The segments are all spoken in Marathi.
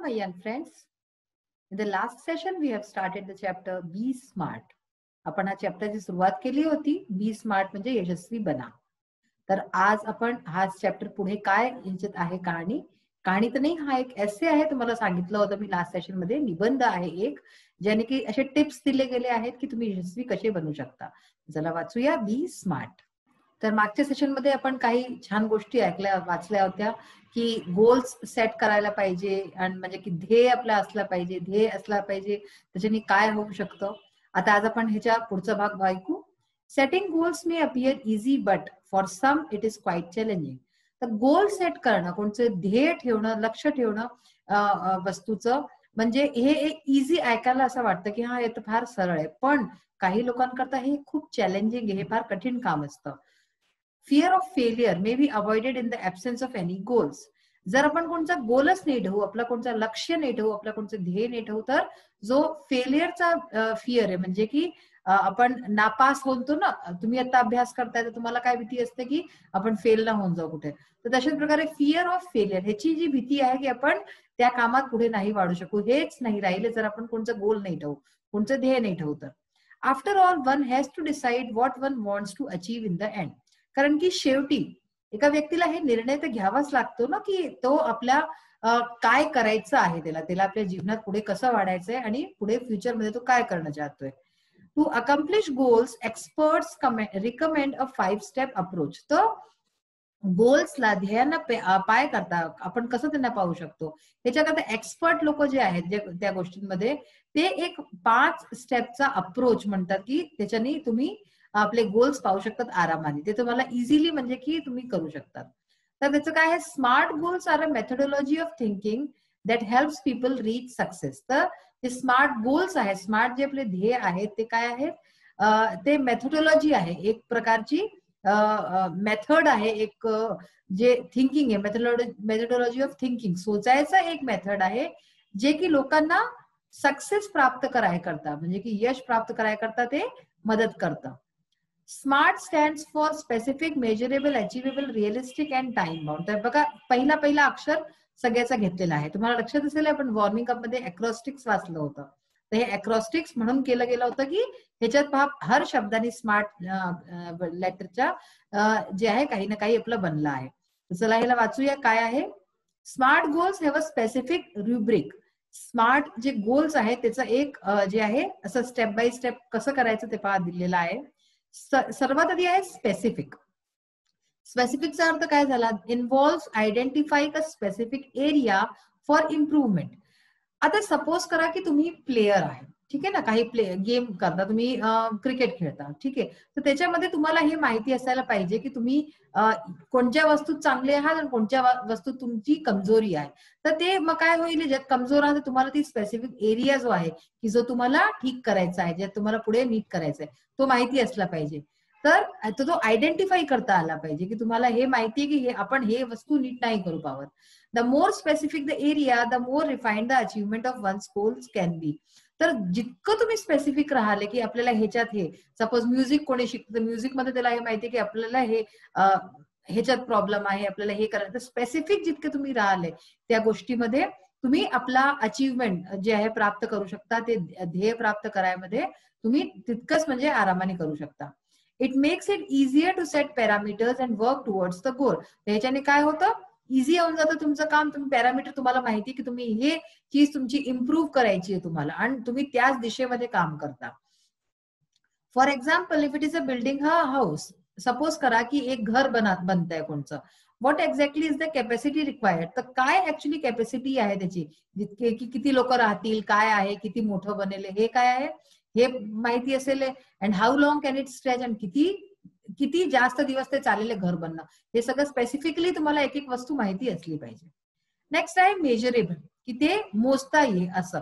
my young friends. In the last session, we have started the chapter Be Smart. आपण हा चॅप्टरची सुरुवात केली होती, बी स्मार्ट म्हणजे यशस्वी बना. तर आज आपण हा चॅप्टर पुढे काय यांच्यात आहे कहाणी तर नाही, हा एक एसे आहे. तुम्हाला सांगितलं होतं मी लास्ट सेशन मध्ये, निबंध आहे एक, ज्याने की असे टिप्स दिले गेले आहेत की तुम्ही यशस्वी कसे बनू शकता. चला वाचूया बी स्मार्ट. तर मागच्या सेशन मध्ये आपण काही छान गोष्टी वाचल्या होत्या की गोल्स सेट करायला पाहिजे, आणि म्हणजे की ध्येय असला पाहिजे, त्याच्याने काय होऊ शकतं. आता आज आपण ह्याच्या पुढचा भाग ऐकू. Setting goals may appear easy but for some it is quite challenging. तर गोल सेट करणं, कोणतं ध्येय ठेवणं, लक्ष ठेवणं वस्तूचं, म्हणजे हे एक इझी ऐकायला असं वाटतं की हा हे तर फार सरळ आहे, पण काही लोकांकरता हे खूप चॅलेंजिंग आहे, हे फार कठीण काम असतं. Fear of failure may be avoided in the absence of any goals. जर आपण कोणता गोलच नाही ठेवू, आपला कोणता लक्ष्य नाही ठेवू, आपला कोणतं ध्येय नाही ठेवू, तर जो फेलियरचा फिअर आहे, म्हणजे की आपण नापास होतो ना. तुम्ही आता अभ्यास करताय तर तुम्हाला काय भीती असते की आपण फेल ना होऊन जाऊ कुठे. तर तशाच प्रकारे फिअर ऑफ फेलियर, ह्याची जी भीती आहे की आपण त्या कामात पुढे नाही वाढू शकू, हेच नाही राहिले जर आपण कोणतं गोल नाही ठेवू, कोणतं ध्येय नाही ठेवू. तर after all one has to decide what one wants to achieve in the end. कारण की शेवटी एका व्यक्तीला हे निर्णय तर घ्यावाच लागतो ना की तो आपल्या काय करायचं आहे, त्याला आपल्या जीवनात पुढे कसं वाढायचंय आणि पुढे फ्युचरमध्ये तो काय करणं चाहतोय. To accomplish goals experts recommend a 5 step approach. तर गोल्सला, ध्येयांना पाय करता आपण कसं त्यांना पाहू शकतो, त्याच्याकरता एक्सपर्ट लोक जे आहेत जे त्या गोष्टींमध्ये, ते एक 5 स्टेपचा अप्रोच म्हणतात की त्याच्याने तुम्ही आपले गोल्स पाहू शकतात आरामाने. ते तुम्हाला इझिली म्हणजे की तुम्ही करू शकतात. तर त्याचं काय आहे, smart goals are a methodology of thinking that helps people reach success. तर जे स्मार्ट गोल्स आहेत, स्मार्ट जे आपले ध्येय आहेत, ते काय आहेत, ते मेथोडॉलॉजी आहे, एक प्रकारची मेथड आहे, एक जे थिंकिंग आहे, मेथोडॉलॉजी ऑफ थिंकिंग, सोचायचा एक मेथड आहे, जे की लोकांना सक्सेस प्राप्त करायकरता, म्हणजे की यश प्राप्त करायकरता ते मदत करतं. Smart stands for specific, measurable, achievable, realistic and time bound. तर बघा, पहिला अक्षर सगळ्याचा घेतलेला आहे. तुम्हाला लक्षात असेल आपण वॉर्मिंग अप मध्ये अक्रॉस्टिक्स वाचलं होतं. तर हे अक्रॉस्टिक्स म्हणून केलं गेलं होतं की ह्याच्यात पहा, हर शब्दाने स्मार्ट लेटरच्या जे आहे काही ना काही आपलं बनलं आहे. चला ह्याला वाचूया काय आहे. Smart goals have a specific rubric. Smart जे गोल्स आहेत त्याचं एक जे आहे असं स्टेप बाय स्टेप कसं करायचं ते पहा दिलेलं आहे. सर्वात आधी आहे स्पेसिफिक. स्पेसिफिकचा अर्थ काय झाला, involves identifying a specific area for improvement. आता सपोज करा की तुम्ही प्लेयर आहे, ठीक आहे ना, काही गेम करता, तुम्ही क्रिकेट खेळता, ठीक आहे. तर त्याच्यामध्ये तुम्हाला हे माहिती असायला पाहिजे की तुम्ही कोणत्या वस्तूत चांगले आहात आणि कोणत्या वस्तूत तुमची कमजोरी आहे. तर ते मग काय होईल, ज्यात कमजोर आहे तुम्हाला ती स्पेसिफिक एरिया जो आहे की जो तुम्हाला ठीक करायचा आहे, ज्यात तुम्हाला पुढे नीट करायचं आहे, तो माहिती असला पाहिजे. तर तो आयडेंटिफाय करता आला पाहिजे की तुम्हाला हे माहिती आहे की आपण हे वस्तू नीट नाही करू पावत. The more specific the area, the more refined the achievement of one's goals can be. तर जितकं तुम्ही स्पेसिफिक राहिले की आपल्याला ह्याच्यात हे, सपोज म्युझिक कोणी शिकतं, म्युझिक मध्ये त्याला हे माहिती आहे की आपल्याला हे ह्याच्यात प्रॉब्लेम आहे, आपल्याला हे करायचं. तर स्पेसिफिक जितके तुम्ही राहिले त्या गोष्टीमध्ये तुम्ही आपला अचीवमेंट जे आहे प्राप्त करू शकता, ते ध्येय प्राप्त करायमध्ये तुम्ही तितकंच म्हणजे आरामाने करू शकता. It makes it easier to set parameters and work towards the goal. ह्याच्याने काय होतं, इझी होऊन जातं तुमचं काम. तुम्ही पॅरामीटर, तुम्हाला माहिती की तुम्ही हे चीज तुमची इम्प्रूव्ह करायची आहे तुम्हाला, आणि तुम्ही त्याच दिशेमध्ये काम करता. For example, if it is a building a house, suppose करा की एक घर बनतंय कोणचं, what exactly is the capacity required. तर काय ऍक्च्युली कॅपॅसिटी आहे त्याची, जितके की किती लोक राहतील, काय आहे, किती मोठं बनेल, हे काय आहे हे माहिती असेल. And how long can it stretch, आणि किती जास्त दिवस ते चाललेले घर बनणं, हे सगळं स्पेसिफिकली तुम्हाला एक एक वस्तू माहिती असली पाहिजे. नेक्स्ट आहे मेजरेबल, की ते मोजता येईल असं.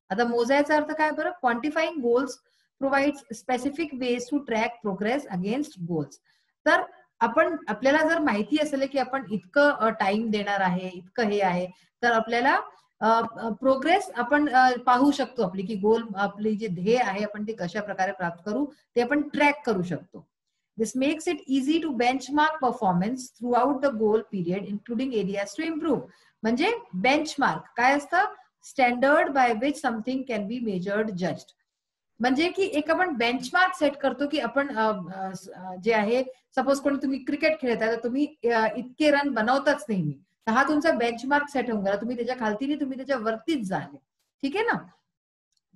आता मोजायचा अर्थ काय बरं, quantifying goals provides specific ways to track progress against goals. तर आपल्याला जर माहिती असेल की आपण इतकं टाइम देणार आहे, इतकं हे आहे, तर आपल्याला प्रोग्रेस आपण पाहू शकतो आपली, की गोल, आपली जे ध्येय आहे आपण ते कशा प्रकारे प्राप्त करू ते आपण ट्रॅक करू शकतो. This makes it easy to benchmark performance throughout the goal period, including areas to improve. म्हणजे बेंचमार्क काय असतं, standard by which something can be measured judged. म्हणजे की एक आपण बेंचमार्क सेट करतो की आपण जे आहे, सपोज कोणी तुम्ही क्रिकेट खेळताय तर तुम्ही इतके रन बनवताच नेहमी, तर हा तुमचा बेंचमार्क सेट होऊन गेला, तुम्ही त्याच्या खालती नाही, तुम्ही त्याच्या वरतीच झाले. ठीक आहे ना.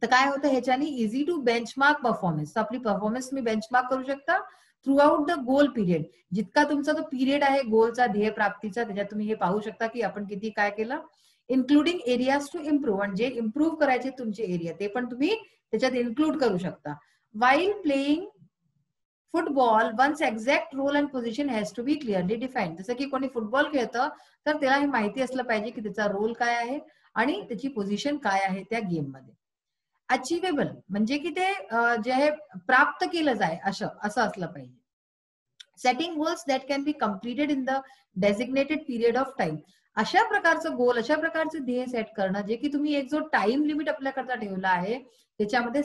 तर काय होतं ह्याच्याने, इझी टू बेंचमार्क परफॉर्मन्स. आपली परफॉर्मन्स तुम्ही बेंचमार्क करू शकता through out the goal period. जितका तुमचा तो पिरियड आहे गोलचा, ध्येय प्राप्तीचा, त्याच्यात तुम्ही हे पाहू शकता की आपण किती काय केलं. इन्क्लुडिंग एरियाज टू इम्प्रूव्ह, आणि जे इम्प्रूव्ह करायचे तुमचे एरिया ते पण तुम्ही त्याच्यात इन्क्लूड करू शकता. While playing football one's exact role and position has to be clearly defined. जसं की कोणी फुटबॉल खेळतं तर त्याला हे माहिती असलं पाहिजे की त्याचा रोल काय आहे आणि त्याची पोझिशन काय आहे त्या गेम मध्ये. अचिवेबल म्हणजे की ते जे आहे प्राप्त केलं जाय असं असलं पाहिजे. Setting goals that can be completed in the designated period of time. अशा प्रकारचं गोल, अशा प्रकारचे ध्येय सेट करणं जे की तुम्ही एक जो टाइम लिमिट आपल्याकरता ठेवला आहे त्याच्यामध्ये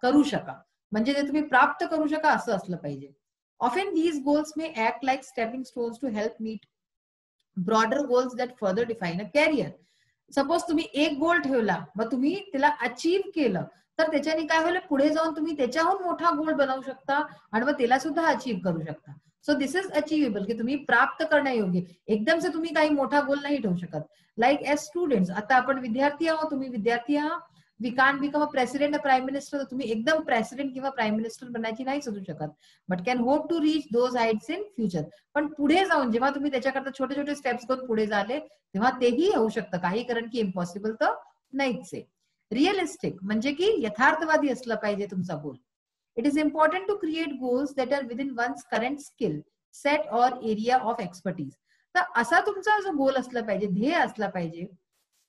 करू शका, म्हणजे ते तुम्ही प्राप्त करू शका असं असलं पाहिजे. Often these goals may act like stepping stones to help meet broader goals that further define a career. Suppose तुम्ही एक गोल ठेवला, मग तुम्ही त्याला अचीव्ह केलं, तर त्याच्याने काय होईल, पुढे जाऊन तुम्ही त्याच्याहून मोठा गोल बनवू शकता आणि मग त्याला सुद्धा अचीव्ह करू शकता. सो दिस इज अचिवेबल, की तुम्ही प्राप्त करण्यायोग्य. एकदम से तुम्ही काही मोठा गोल नाही ठेवू शकत. लाईक एज स्टुडंट्स, आता आपण विद्यार्थी आहोत, तुम्ही विद्यार्थी आहात, we can't become a president a prime minister. तुम्ही एकदम प्रेसिडेंट किंवा प्राईम मिनिस्टर बनायची नाही समजू शकत, but can hope to reach those heights in future. पण पुढे जाऊन जेव्हा तुम्ही त्याच्याकरता छोटे छोटे स्टेप्स करून पुढे झाले तेव्हा तेही होऊ शकतं काही, कारण की इम्पॉसिबल तर नाहीच आहे. रिअलिस्टिक म्हणजे की यथार्थवादी असलं पाहिजे तुमचा goal. It is important to create goals that are within one's current skill set or area of expertise. तर असा तुमचा जो गोल असला पाहिजे, ध्येय असला पाहिजे,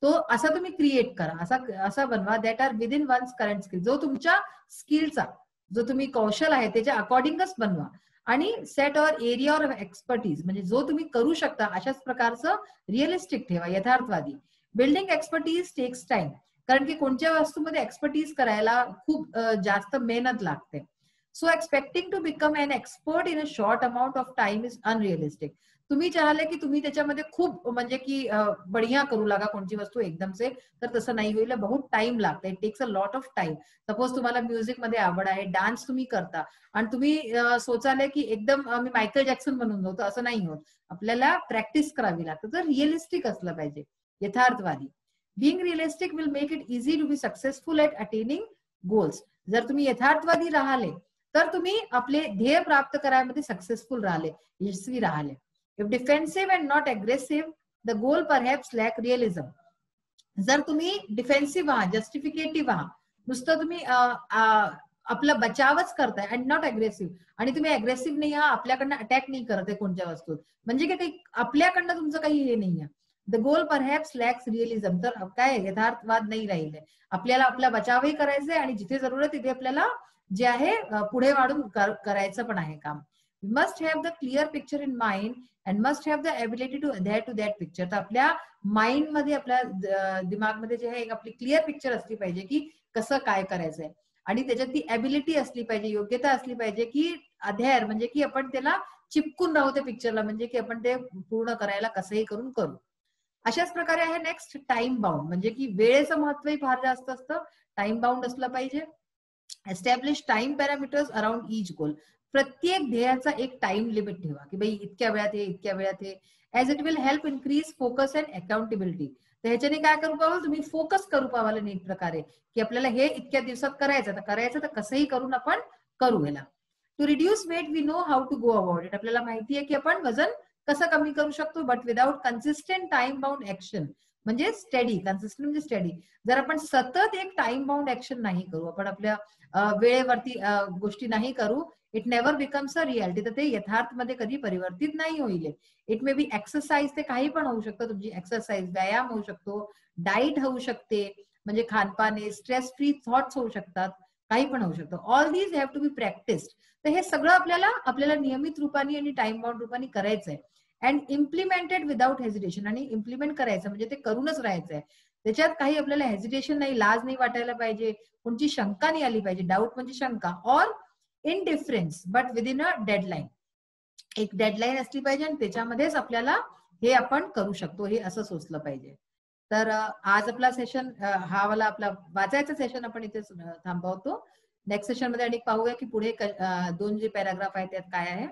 तो असा तुम्ही क्रिएट करा, असा बनवा that are within one's current skill, जो तुमच्या स्किलचा, जो तुम्ही कौशल आहे त्याच्या अकॉर्डिंगच बनवा. आणि set or area of expertise म्हणजे जो तुम्ही करू शकता अशाच प्रकारचं रिअलिस्टिक ठेवा, यथार्थवादी. बिल्डिंग एक्सपर्टीज टेक्स टाइम, कारण की कोणत्या वस्तूमध्ये एक्सपर्टीज करायला खूप जास्त मेहनत लागते. So expecting to become an expert in a short amount of time is unrealistic. तुम्ही चाहले की तुम्ही त्याच्यामध्ये खूप म्हणजे की बढिया करू लागा कोणती वस्तू एकदम से, तर तसं नाही होईल, बहुत टाइम लागतं. It takes a lot of time. Suppose तुम्हाला म्युझिक मध्ये आवड आहे, डान्स तुम्ही करता आणि तुम्ही सोचाले की एकदम मी मायकल जॅक्सन बनून जाऊ, असं नाही होत. आपल्याला प्रॅक्टिस करावी लागते. तर रिअलिस्टिक असलं पाहिजे, यथार्थवादी. Being realistic will make it easy to be successful at attaining goals. जर तुम्ही यथार्थवादी राहिले तर तुम्ही आपले ध्येय प्राप्त करायमध्ये सक्सेसफुल राहिले, यशस्वी राहिले. If defensive and not aggressive, the goal perhaps lack realism. जर तुम्ही डिफेन्सिव्ह आहात, जस्टिफिकेटिव्ह आहात, नुसतं तुम्ही आपला बचावच करताय अँड नॉट अग्रेसिव्ह, आणि तुम्ही अग्रेसिव्ह नाही आहात, आपल्याकडनं अटॅक नाही करत आहे कोणत्या वस्तूत, म्हणजे की काही आपल्याकडनं तुमचं काही हे नाही आहे. The goal perhaps lacks realism, तर काय यथार्थवाद नाही राहिले. आपल्याला आपला बचावही करायचंय आणि जिथे जरूरत तिथे आपल्याला जे आहे पुढे वाढून करायचं पण आहे काम. We must have the clear picture in mind and must have the ability to adapt to that picture. तर आपल्या माइंड मध्ये, आपल्या दिमागमध्ये जे आहे एक आपली क्लिअर पिक्चर असली पाहिजे की कसं काय करायचंय, आणि त्याच्यात ती एबिलिटी असली पाहिजे, योग्यता असली पाहिजे की अधेअर म्हणजे की आपण त्याला चिपकून राहू त्या पिक्चरला, म्हणजे की आपण ते पूर्ण करायला कसंही करून करू. अशाच प्रकारे आहे नेक्स्ट टाइम बाउंड, म्हणजे की वेळेचं महत्वही फार जास्त असतं, टाइम बाउंड असलं पाहिजे. Establish time parameters around each goal. प्रत्येक ध्येयाचा एक टाइम लिमिट ठेवा की भाई इतक्या वेळात हे, इतक्या वेळात हे. As it will help increase focus and accountability. तर ह्याच्याने काय करू पाहाल, तुम्ही फोकस करू पाहाल नीट प्रकारे की आपल्याला हे इतक्या दिवसात करायचं तर कसंही करून आपण करू. याला to reduce weight we know how to go about it. आपल्याला माहिती आहे की आपण वजन कसं कमी करू शकतो, but without consistent time bound action, म्हणजे स्टडी, कन्सिस्टंट म्हणजे स्टडी. जर आपण सतत एक टाइम बाउंड ऍक्शन नाही करू, आपण आपल्या वेळेवरती गोष्टी नाही करू, it never becomes a reality. तर ते यथार्थ मध्ये कधी परिवर्तित नाही होईल. इट मे बी एक्सरसाइज, ते काही पण होऊ शकतं, तुमची एक्सरसाइज, व्यायाम होऊ शकतो, डाईट होऊ शकते, म्हणजे खानपाने, स्ट्रेस फ्री थॉट्स होऊ शकतात, काही पण होऊ शकतं. All these have to be practised. तर हे सगळं आपल्याला नियमित रूपाने आणि टाइम बाउंड रूपाने करायचंय. अँड इम्प्लिमेंटेड विदाउट हेजिटेशन, आणि इम्प्लिमेंट करायचं म्हणजे ते करूनच राहायचंय. त्याच्यात काही आपल्याला हेजिटेशन नाही, लाज नाही वाटायला पाहिजे, कोणची शंका नाही आली पाहिजे. डाऊट म्हणजे शंका, or indifference, but within a deadline. एक डेडलाईन असली पाहिजे आणि त्याच्यामध्येच आपल्याला हे आपण करू शकतो, हे असं सोचलं पाहिजे. तर आज आपला सेशन हा वाला आपला वाचायचा सेशन आपण इथे थांबवतो. नेक्स्ट सेशन मध्ये आणि पाहूया की पुढे 2 जे पॅराग्राफ आहेत त्यात काय आहे.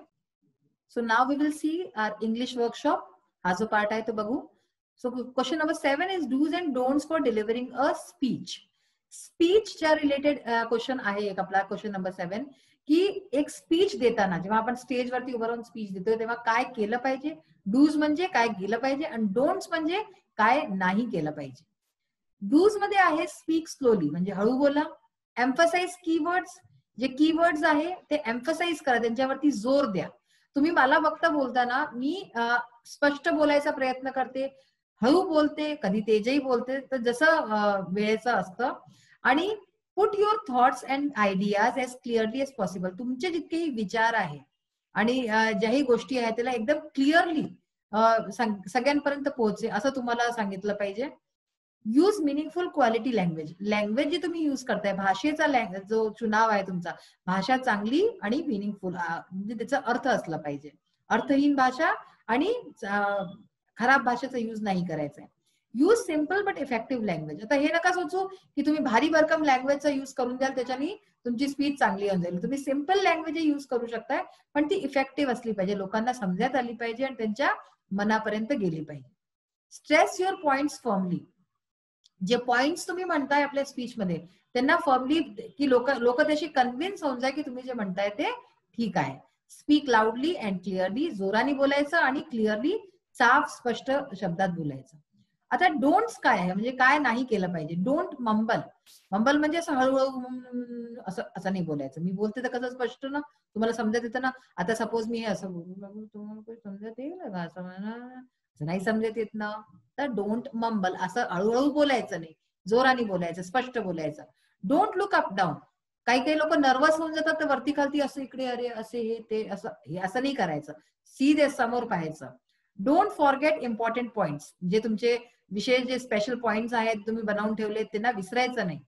So now we will see our English workshop. हा जो पार्ट आहे तो बघू. So question number 7 is dos and don'ts for delivering a speech. स्पीचच्या रिलेटेड क्वेश्चन आहे एक आपला क्वेश्चन नंबर 7 की एक स्पीच देताना जेव्हा आपण स्टेजवरती उभं राहून स्पीच देतोय तेव्हा काय केलं पाहिजे. डूज म्हणजे काय केलं पाहिजे आणि डोंट्स म्हणजे काय नाही केलं पाहिजे. डूज मध्ये आहे स्पीक स्लोली म्हणजे हळू बोला. एम्फसाइज कीवर्ड्स, जे कीवर्ड्स आहे ते एम्फसाइज करा, त्यांच्यावरती जोर द्या. तुम्ही मला बघता बोलताना मी स्पष्ट बोलायचा प्रयत्न करते, हळू बोलते, कधी तेजही बोलते, तर जसं वेळेचं असतं. आणि put your thoughts and ideas as clearly as possible. तुमचे जितकेही विचार आहे आणि ज्याही गोष्टी आहेत त्याला एकदम क्लिअरली सगळ्यांपर्यंत पोहोचे असं तुम्हाला सांगितलं पाहिजे. Use meaningful quality language. Language जी तुम्ही युज करताय, भाषेचा जो चुनाव आहे तुमचा, भाषा चांगली आणि मिनिंगफुल म्हणजे त्याचा अर्थ असला पाहिजे. अर्थहीन भाषा आणि खराब भाषेचा युज नाही करायचा आहे. Use simple but effective language. आता हे नका सोचू की तुम्ही भारी भरकम लँग्वेजचा युज करून द्याल त्याच्यानी तुमची स्पीच चांगली होऊन जाईल. तुम्ही सिम्पल लँग्वेज युज करू शकताय पण ती इफेक्टिव्ह असली पाहिजे, लोकांना समजण्यात आली पाहिजे आणि त्यांच्या मनापर्यंत गेली पाहिजे. Stress your points firmly. जे पॉइंट्स तुम्ही म्हणताय आपल्या स्पीच मध्ये त्यांना फर्मली की लोक त्याशी कन्व्हिन्स होऊन जाय की तुम्ही जे म्हणताय ते ठीक आहे. Speak loudly and clearly. जोराने बोलायचं आणि क्लिअरली साफ स्पष्ट शब्दात बोलायचं. आता डोंट्स काय आहे म्हणजे काय नाही केलं पाहिजे. Don't mumble. मंबल म्हणजे असं हळूहळू असं नाही बोलायचं. मी बोलते तर कसं स्पष्ट ना तुम्हाला समजत येतं ना. आता सपोज मी असं बोलू तुम्हाला समजत येईल का असं नाही समजत येत ना, तर डोंट मंबल. असं हळूहळू बोलायचं नाही, जोराने बोलायचं, स्पष्ट बोलायचं. Don't look up down. काही काही लोक नर्वस होऊन जातात तर वरती खालती असं इकडे अरे असे हे ते असं नाही करायचं. सीधे समोर पाहायचं. Don't forget important points. जे तुमचे विशेष जे स्पेशल पॉइंट्स आहेत तुम्ही बनवून ठेवले त्यांना विसरायचं नाही.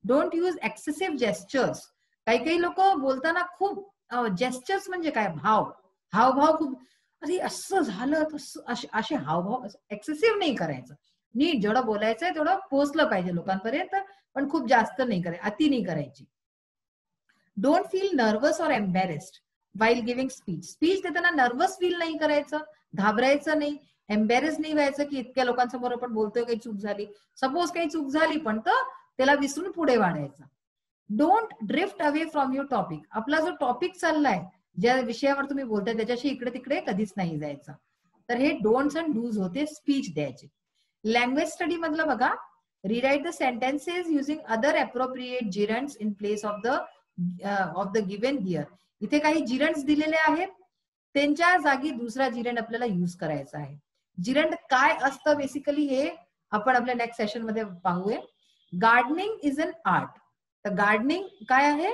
Don't use excessive gestures. काही काही लोक बोलताना खूप जेस्चर्स म्हणजे काय हावभाव खूप अरे असं झालं तसं असे हावभाव एक्सेसिव्ह नाही करायचं. नीट जेवढं बोलायचंय तेवढं पोहोचलं पाहिजे लोकांपर्यंत पण खूप जास्त नाही करायचं, अति नाही करायची. Don't feel nervous or embarrassed while giving speech. Speech देताना नर्वस फील नाही करायचं, घाबरायचं नाही, एम्बॅरेस नाही व्हायचं की इतक्या लोकांसमोर आपण बोलतोय काही चूक झाली. सपोज काही चूक झाली पण तर त्याला विसरून पुढे वाढायचं. Don't drift away from your topic. आपला जो टॉपिक चाललाय, ज्या विषयावर तुम्ही बोलताय त्याच्याशी इकडे तिकडे कधीच नाही जायचं. तर हे डोंट्स अँड डूज होते स्पीच द्यायचे. लँग्वेज स्टडी मधलं बघा. Rewrite the sentences using other appropriate gerunds in place of the given here. इथे काही जिरंट्स दिलेले आहेत, त्यांच्या जागी दुसरा जिरंट आपल्याला युज करायचा आहे. जिरंट काय असतं बेसिकली हे आपण आपल्या नेक्स्ट सेशन मध्ये पाहूया. Gardening is an art. तर गार्डनिंग काय आहे,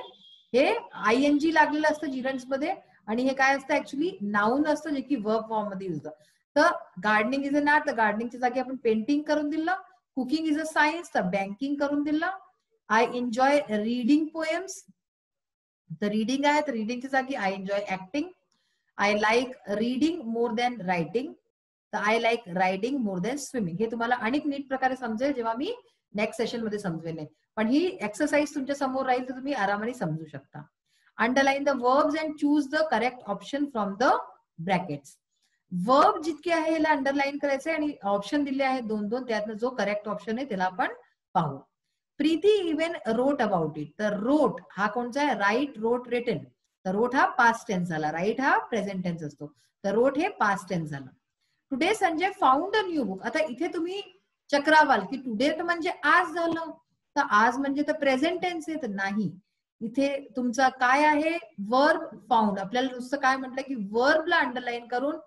हे आयएनजी लागलेलं असतं जिरंट्स मध्ये आणि हे काय असतं ऍक्च्युली नाऊन असतं जे की वर्ब फॉर्म मध्ये युज. तर गार्डनिंग इज अन आर्ट, तर गार्डनिंगच्या जागी आपण पेंटिंग करून दिलं. कुकिंग इज अ सायन्स, तर बँकिंग करून दिलं. आय एन्जॉय रीडिंग पोएम्स, तर रीडिंग आहे तर रीडिंगच्या जागी I enjoy acting. I like reading more than writing, तर I like riding more than swimming. हे तुम्हाला अनेक नीट प्रकारे समजेल जेव्हा मी नेक्स्ट सेशन मध्ये समजवेल. पण ही एक्सरसाइज तुमच्या समोर राहील तर तुम्ही आरामाने समजू शकता. Underline the verbs and choose the correct option from the brackets. Verb जितके आहे याला अंडरलाईन करायचे आणि ऑप्शन दिले आहेत 2-2, त्यातनं जो करेक्ट ऑप्शन आहे त्याला आपण पाहू. Preeti even wrote about it. तर रोट हा कोणता आहे, राईट, रोट, रिटन. तर रोट हा पास्ट टेन्स झाला, राईट हा प्रेझेंट टेन्स असतो, तर रोट हे पास्ट टेन्स झालं. Today Sanjay found a new book. आता इथे तुम्ही चक्रावाल की टुडे म्हणजे आज झालं, तर आज म्हणजे तर प्रेझेंट टेन्स आहे, तर नाही. इथे तुमचा काय आहे, वर्ब फाउंड. आपल्याला नुसतं काय म्हटलं की वर्बला अंडरलाईन करून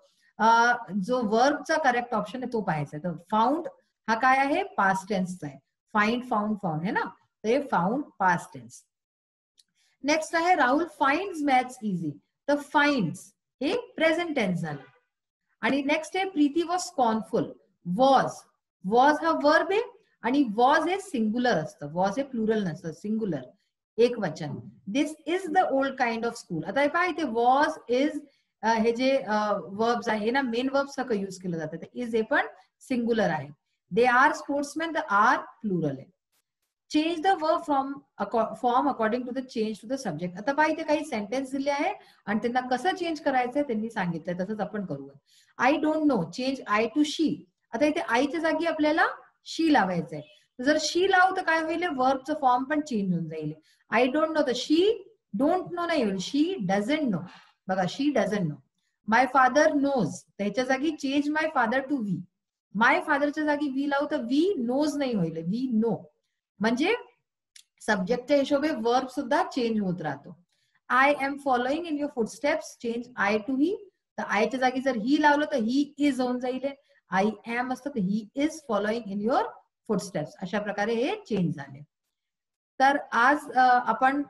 जो वर्बचा करेक्ट ऑप्शन आहे तो पाहायचा. तर फाउंड हा काय आहे, पास्ट टेन्सचा आहे. फाइंड, फाउंड, फाउंड है ना, तर हे फाउंड पास्ट टेन्स. नेक्स्ट आहे राहुल फाइंड्स मॅथ्स इझी. तर फाइंड्स हे प्रेझेंट टेन्स झालं. आणि नेक्स्ट आहे प्रीती वॉज स्कॉर्नफुल. वॉज हा वर्ब आहे आणि वॉज हे सिंग्युलर असतं, वॉज हे प्लुरल नसतं, सिंग्युलर एक वचन. This is the old kind of school. आता पहा इथे वॉज, इज हे जे वर्ब्स आहे ना मेन वर्ब सारखं युज केलं जातं. इज हे पण सिंग्युलर आहे. They are sportsman, they are plural आहे. Change the verb form according to the change to the subject. आता पहा इथे काही सेंटेन्स दिले आहे आणि त्यांना कसं चेंज करायचंय त्यांनी सांगितलंय, तसंच आपण करूया. I don't know, change I to she. आता इथे आईच्या जागी आपल्याला शी लावायचंय. जर शी लावू तर काय होईल, वर्बचं फॉर्म पण चेंज होऊन जाईल. आय डोंट नो तर शी डोंट नो नाही होईल, शी डझंट नो. बघा, she doesn't know. My father knows, त्याच्या जागी change my father to we. My फादरच्या जागी वी लावू तर वी नोज नाही होईल, वी नो. म्हणजे सब्जेक्टच्या हिशोबे वर्ब सुद्धा चेंज होत राहतो. I am following in your footsteps, change I to he. तर आयच्या जागी जर ही लावलं तर ही इज होऊन जाईल. आय एम असतं तर he is following in your footsteps. अशा प्रकारे हे चेंज झाले. तर आज आपण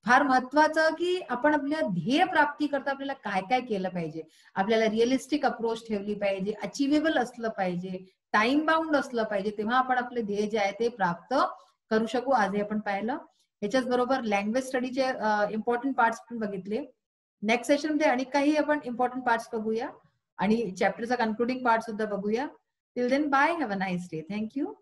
फार महत्वाचं की आपण आपल्या ध्येय प्राप्ती करता आपल्याला काय काय केलं पाहिजे. आपल्याला रिअलिस्टिक अप्रोच ठेवली पाहिजे, अचिवेबल असलं पाहिजे, टाइम बाउंड असलं पाहिजे, तेव्हा आपण आपले ध्येय जे आहे ते प्राप्त करू शकू. आजही आपण पाहिलं. याच्याच बरोबर लँग्वेज स्टडीचे इम्पॉर्टंट पार्ट्स पण बघितले. नेक्स्ट सेशन मध्ये आणि काही आपण इम्पॉर्टंट पार्ट्स बघूया आणि चॅप्टरचा कन्क्लुडिंग पार्ट सुद्धा बघूया. Till then bye, have a nice day. Thank you.